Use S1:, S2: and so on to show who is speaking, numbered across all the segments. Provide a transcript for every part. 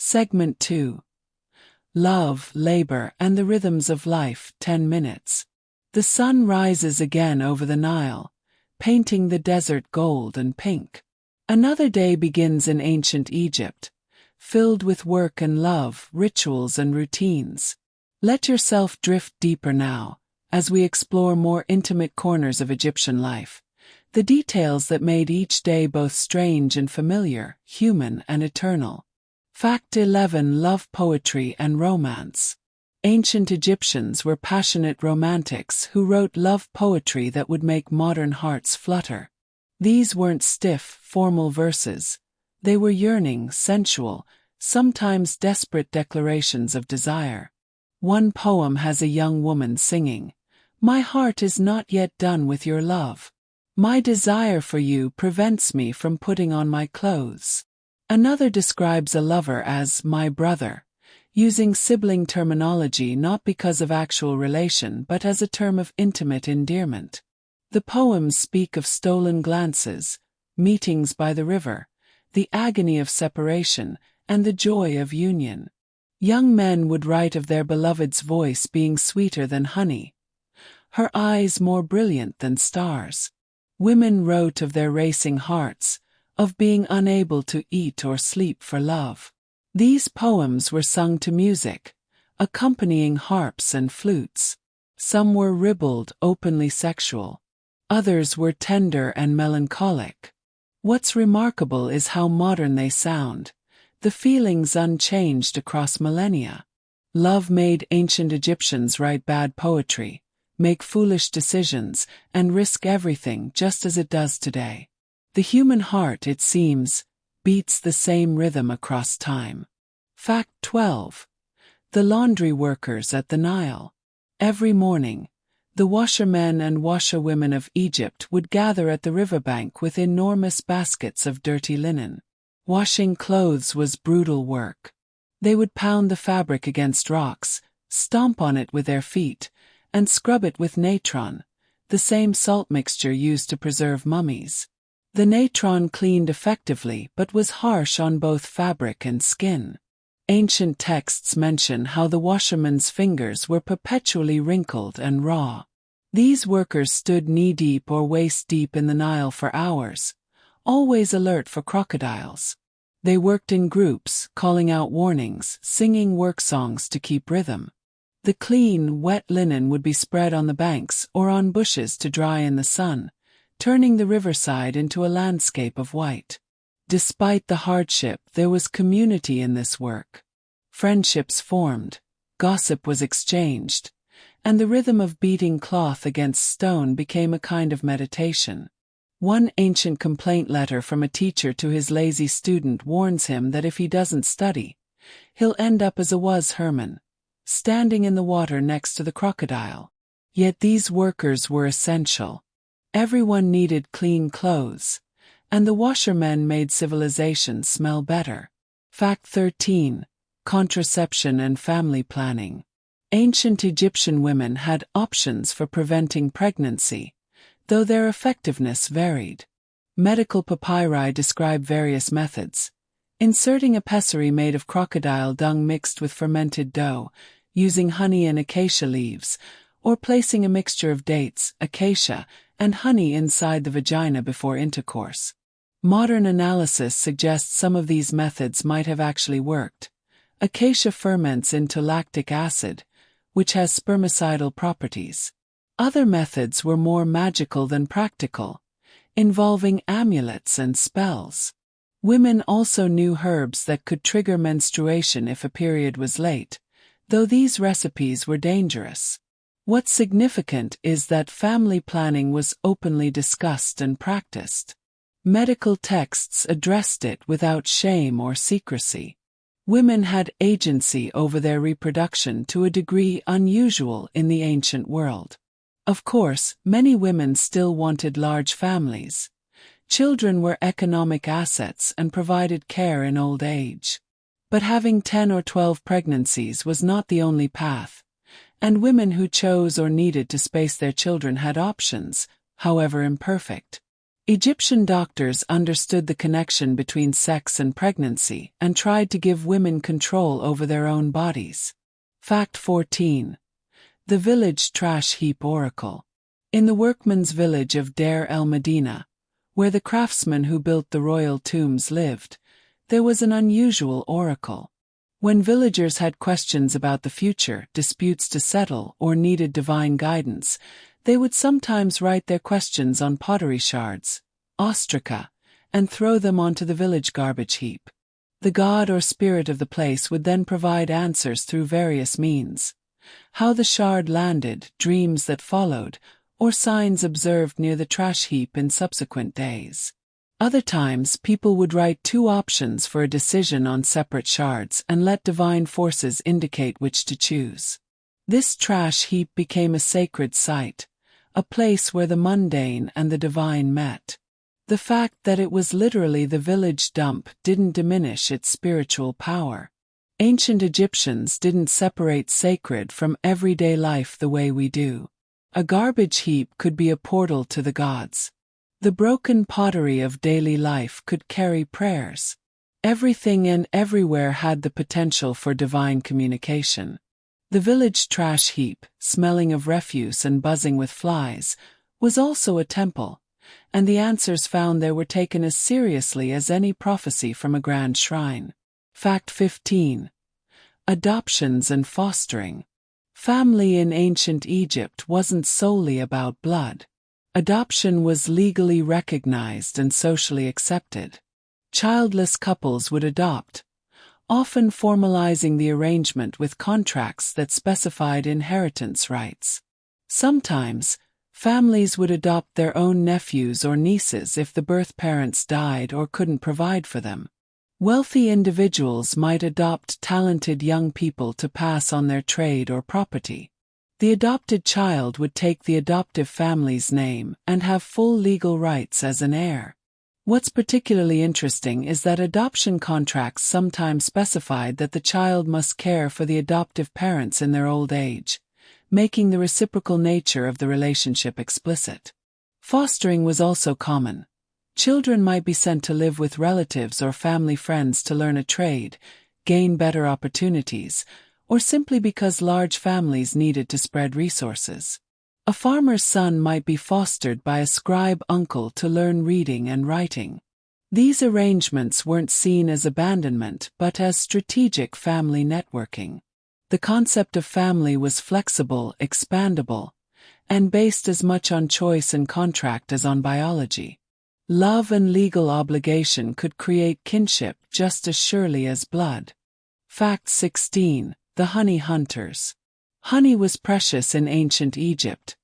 S1: Segment 2. Love, Labor, and the Rhythms of Life, 10 minutes. The sun rises again over the Nile, painting the desert gold and pink. Another day begins in ancient Egypt, filled with work and love, rituals and routines. Let yourself drift deeper now, as we explore more intimate corners of Egyptian life, the details that made each day both strange and familiar, human and eternal. Fact 11. Love, Poetry, and Romance. Ancient Egyptians were passionate romantics who wrote love poetry that would make modern hearts flutter. These weren't stiff, formal verses. They were yearning, sensual, sometimes desperate declarations of desire. One poem has a young woman singing, "My heart is not yet done with your love. My desire for you prevents me from putting on my clothes." Another describes a lover as "my brother," using sibling terminology not because of actual relation but as a term of intimate endearment. The poems speak of stolen glances, meetings by the river, the agony of separation, and the joy of union. Young men would write of their beloved's voice being sweeter than honey, her eyes more brilliant than stars. Women wrote of their racing hearts, of being unable to eat or sleep for love. These poems were sung to music, accompanying harps and flutes. Some were ribald, openly sexual. Others were tender and melancholic. What's remarkable is how modern they sound, the feelings unchanged across millennia. Love made ancient Egyptians write bad poetry, make foolish decisions, and risk everything just as it does today. The human heart, it seems, beats the same rhythm across time. Fact 12. The laundry workers at the Nile. Every morning, the washermen and washerwomen of Egypt would gather at the riverbank with enormous baskets of dirty linen. Washing clothes was brutal work. They would pound the fabric against rocks, stomp on it with their feet, and scrub it with natron, the same salt mixture used to preserve mummies. The natron cleaned effectively but was harsh on both fabric and skin. Ancient texts mention how the washermen's fingers were perpetually wrinkled and raw. These workers stood knee-deep or waist-deep in the Nile for hours, always alert for crocodiles. They worked in groups, calling out warnings, singing work songs to keep rhythm. The clean, wet linen would be spread on the banks or on bushes to dry in the sun, turning the riverside into a landscape of white. Despite the hardship, there was community in this work. Friendships formed, gossip was exchanged, and the rhythm of beating cloth against stone became a kind of meditation. One ancient complaint letter from a teacher to his lazy student warns him that if he doesn't study, he'll end up as a was Herman, standing in the water next to the crocodile. Yet these workers were essential. Everyone needed clean clothes, and the washermen made civilization smell better. Fact 13. Contraception and Family Planning. Ancient Egyptian women had options for preventing pregnancy, though their effectiveness varied. Medical papyri describe various methods: inserting a pessary made of crocodile dung mixed with fermented dough, using honey and acacia leaves, or placing a mixture of dates, acacia, and honey inside the vagina before intercourse. Modern analysis suggests some of these methods might have actually worked. Acacia ferments into lactic acid, which has spermicidal properties. Other methods were more magical than practical, involving amulets and spells. Women also knew herbs that could trigger menstruation if a period was late, though these recipes were dangerous. What's significant is that family planning was openly discussed and practiced. Medical texts addressed it without shame or secrecy. Women had agency over their reproduction to a degree unusual in the ancient world. Of course, many women still wanted large families. Children were economic assets and provided care in old age. But having 10 or 12 pregnancies was not the only path, and women who chose or needed to space their children had options, however imperfect. Egyptian doctors understood the connection between sex and pregnancy and tried to give women control over their own bodies. Fact 14. The Village Trash Heap Oracle. In the workmen's village of Deir el-Medina, where the craftsmen who built the royal tombs lived, there was an unusual oracle. When villagers had questions about the future, disputes to settle, or needed divine guidance, they would sometimes write their questions on pottery shards, ostraca, and throw them onto the village garbage heap. The god or spirit of the place would then provide answers through various means. How the shard landed, dreams that followed, or signs observed near the trash heap in subsequent days. Other times, people would write two options for a decision on separate shards and let divine forces indicate which to choose. This trash heap became a sacred site, a place where the mundane and the divine met. The fact that it was literally the village dump didn't diminish its spiritual power. Ancient Egyptians didn't separate sacred from everyday life the way we do. A garbage heap could be a portal to the gods. The broken pottery of daily life could carry prayers. Everything and everywhere had the potential for divine communication. The village trash heap, smelling of refuse and buzzing with flies, was also a temple, and the answers found there were taken as seriously as any prophecy from a grand shrine. Fact 15. Adoptions and fostering. Family in ancient Egypt wasn't solely about blood. Adoption was legally recognized and socially accepted. Childless couples would adopt, often formalizing the arrangement with contracts that specified inheritance rights. Sometimes, families would adopt their own nephews or nieces if the birth parents died or couldn't provide for them. Wealthy individuals might adopt talented young people to pass on their trade or property. The adopted child would take the adoptive family's name and have full legal rights as an heir. What's particularly interesting is that adoption contracts sometimes specified that the child must care for the adoptive parents in their old age, making the reciprocal nature of the relationship explicit. Fostering was also common. Children might be sent to live with relatives or family friends to learn a trade, gain better opportunities, or simply because large families needed to spread resources. A farmer's son might be fostered by a scribe uncle to learn reading and writing. These arrangements weren't seen as abandonment but as strategic family networking. The concept of family was flexible, expandable, and based as much on choice and contract as on biology. Love and legal obligation could create kinship just as surely as blood. Fact 16. The honey hunters. Honey was precious in ancient Egypt,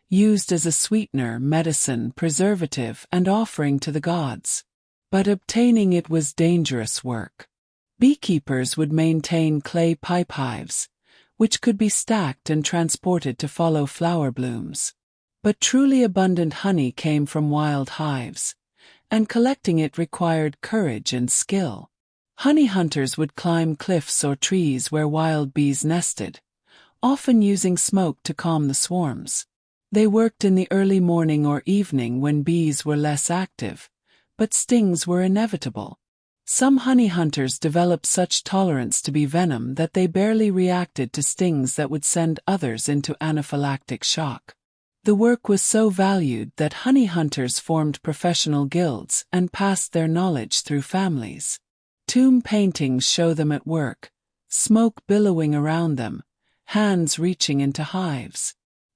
S1: used as a sweetener, medicine, preservative, and offering to the gods. But obtaining it was dangerous work. Beekeepers would maintain clay pipe hives, which could be stacked and transported to follow flower blooms. But truly abundant honey came from wild hives, and collecting it required courage and skill. Honey hunters would climb cliffs or trees where wild bees nested, often using smoke to calm the swarms. They worked in the early morning or evening when bees were less active, but stings were inevitable. Some honey hunters developed such tolerance to bee venom that they barely reacted to stings that would send others into anaphylactic shock. The work was so valued that honey hunters formed professional guilds and passed their knowledge through families. Tomb paintings show them at work, smoke billowing around them, hands reaching into hives.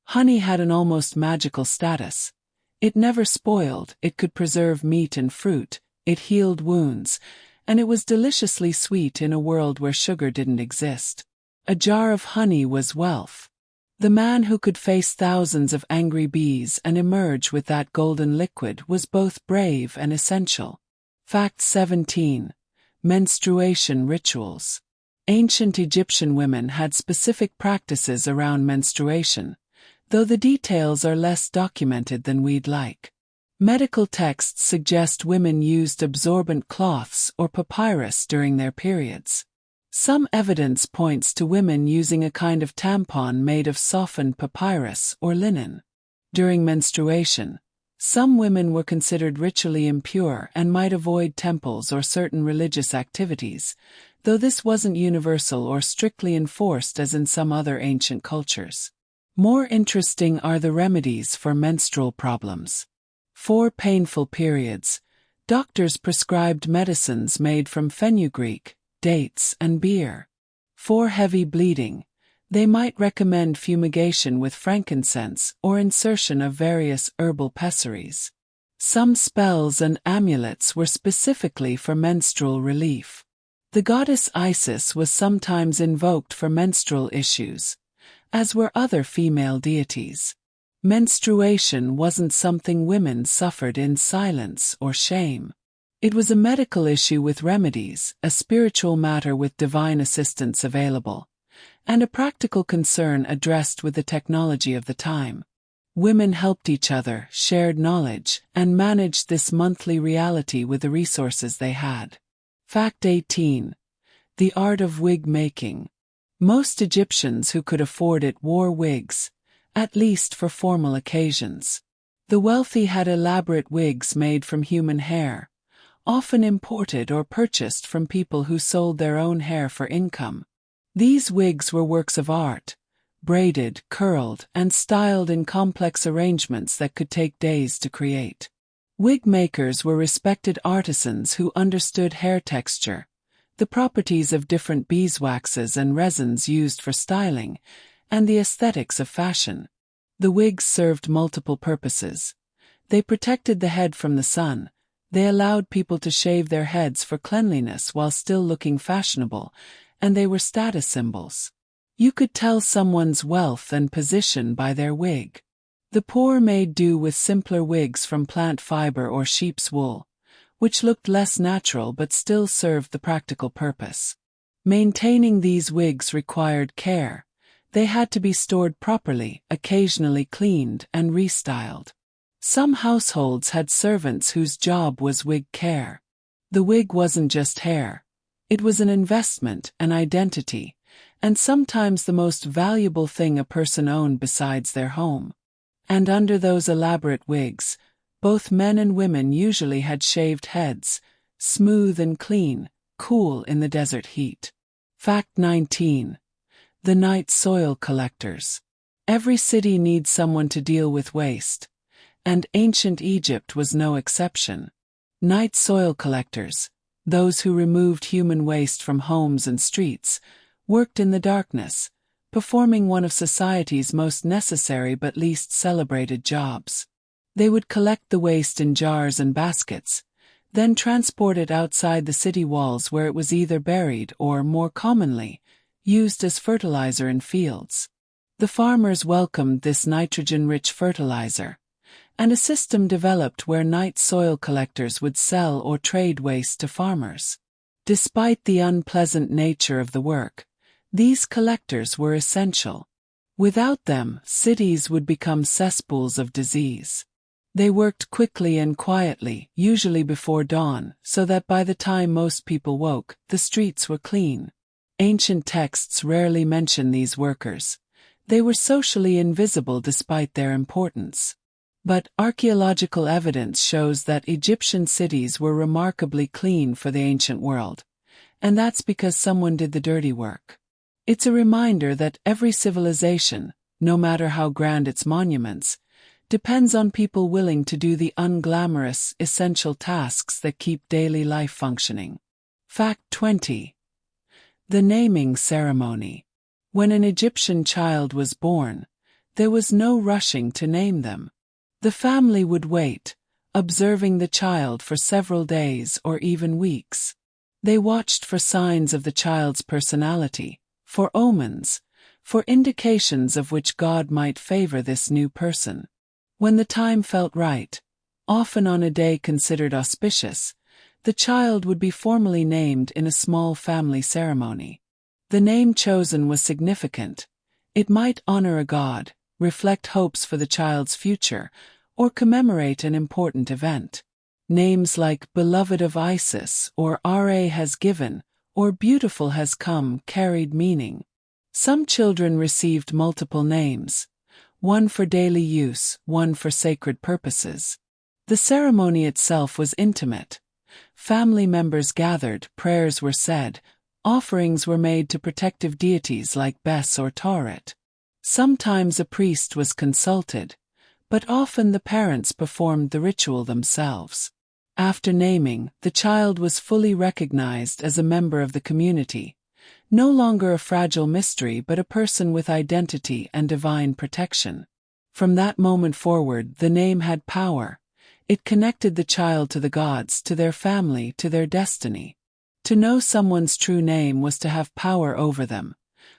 S1: Honey had an almost magical status. It never spoiled, it could preserve meat and fruit, it healed wounds, and it was deliciously sweet in a world where sugar didn't exist. A jar of honey was wealth. The man who could face thousands of angry bees and emerge with that golden liquid was both brave and essential. Fact 17. Menstruation Rituals. Ancient Egyptian women had specific practices around menstruation, though the details are less documented than we'd like. Medical texts suggest women used absorbent cloths or papyrus during their periods. Some evidence points to women using a kind of tampon made of softened papyrus or linen. During menstruation, Some women were considered ritually impure and might avoid temples or certain religious activities, though this wasn't universal or strictly enforced as in some other ancient cultures. More interesting are the remedies for menstrual problems. For painful periods, doctors prescribed medicines made from fenugreek, dates, and beer. For heavy bleeding, they might recommend fumigation with frankincense or insertion of various herbal pessaries. Some spells and amulets were specifically for menstrual relief. The goddess Isis was sometimes invoked for menstrual issues, as were other female deities. Menstruation wasn't something women suffered in silence or shame. It was a medical issue with remedies, a spiritual matter with divine assistance available, and a practical concern addressed with the technology of the time. Women helped each other, shared knowledge, and managed this monthly reality with the resources they had. Fact 18. The art of wig making. Most Egyptians who could afford it wore wigs, at least for formal occasions. The wealthy had elaborate wigs made from human hair, often imported or purchased from people who sold their own hair for income. These wigs were works of art, braided, curled, and styled in complex arrangements that could take days to create. Wig makers were respected artisans who understood hair texture, the properties of different beeswaxes and resins used for styling, and the aesthetics of fashion. The wigs served multiple purposes. They protected the head from the sun. They allowed people to shave their heads for cleanliness while still looking fashionable, and they were status symbols. You could tell someone's wealth and position by their wig. The poor made do with simpler wigs from plant fiber or sheep's wool, which looked less natural but still served the practical purpose. Maintaining these wigs required care. They had to be stored properly, occasionally cleaned and restyled. Some households had servants whose job was wig care. The wig wasn't just hair. It was an investment, an identity, and sometimes the most valuable thing a person owned besides their home. And under those elaborate wigs, both men and women usually had shaved heads, smooth and clean, cool in the desert heat. Fact 19. The night soil collectors. Every city needs someone to deal with waste, and ancient Egypt was no exception. Night soil collectors, those who removed human waste from homes and streets, worked in the darkness, performing one of society's most necessary but least celebrated jobs. They would collect the waste in jars and baskets, then transport it outside the city walls where it was either buried or, more commonly, used as fertilizer in fields. The farmers welcomed this nitrogen-rich fertilizer, and a system developed where night soil collectors would sell or trade waste to farmers. Despite the unpleasant nature of the work, these collectors were essential. Without them, cities would become cesspools of disease. They worked quickly and quietly, usually before dawn, so that by the time most people woke, the streets were clean. Ancient texts rarely mention these workers. They were socially invisible despite their importance. But archaeological evidence shows that Egyptian cities were remarkably clean for the ancient world, and that's because someone did the dirty work. It's a reminder that every civilization, no matter how grand its monuments, depends on people willing to do the unglamorous, essential tasks that keep daily life functioning. Fact 20. The naming ceremony. When an Egyptian child was born, there was no rushing to name them. The family would wait, observing the child for several days or even weeks. They watched for signs of the child's personality, for omens, for indications of which God might favor this new person. When the time felt right, often on a day considered auspicious, the child would be formally named in a small family ceremony. The name chosen was significant. It might honor a god, reflect hopes for the child's future, or commemorate an important event. Names like Beloved of Isis or Ra has given, or Beautiful has come carried meaning. Some children received multiple names, one for daily use, one for sacred purposes. The ceremony itself was intimate. Family members gathered, prayers were said, offerings were made to protective deities like Bes or Tauret. Sometimes a priest was consulted, but often the parents performed the ritual themselves. After naming, the child was fully recognized as a member of the community, no longer a fragile mystery but a person with identity and divine protection. From that moment forward, the name had power. It connected the child to the gods, to their family, to their destiny. To know someone's true name was to have power over them,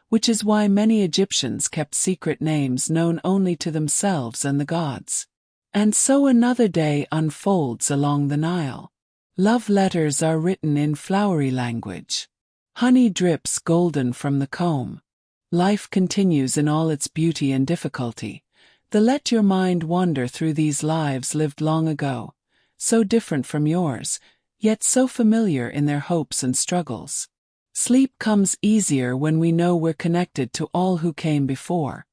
S1: which is why many Egyptians kept secret names known only to themselves and the gods. And so another day unfolds along the Nile. Love letters are written in flowery language. Honey drips golden from the comb. Life continues in all its beauty and difficulty. Let your mind wander through these lives lived long ago, so different from yours, yet so familiar in their hopes and struggles. Sleep comes easier when we know we're connected to all who came before.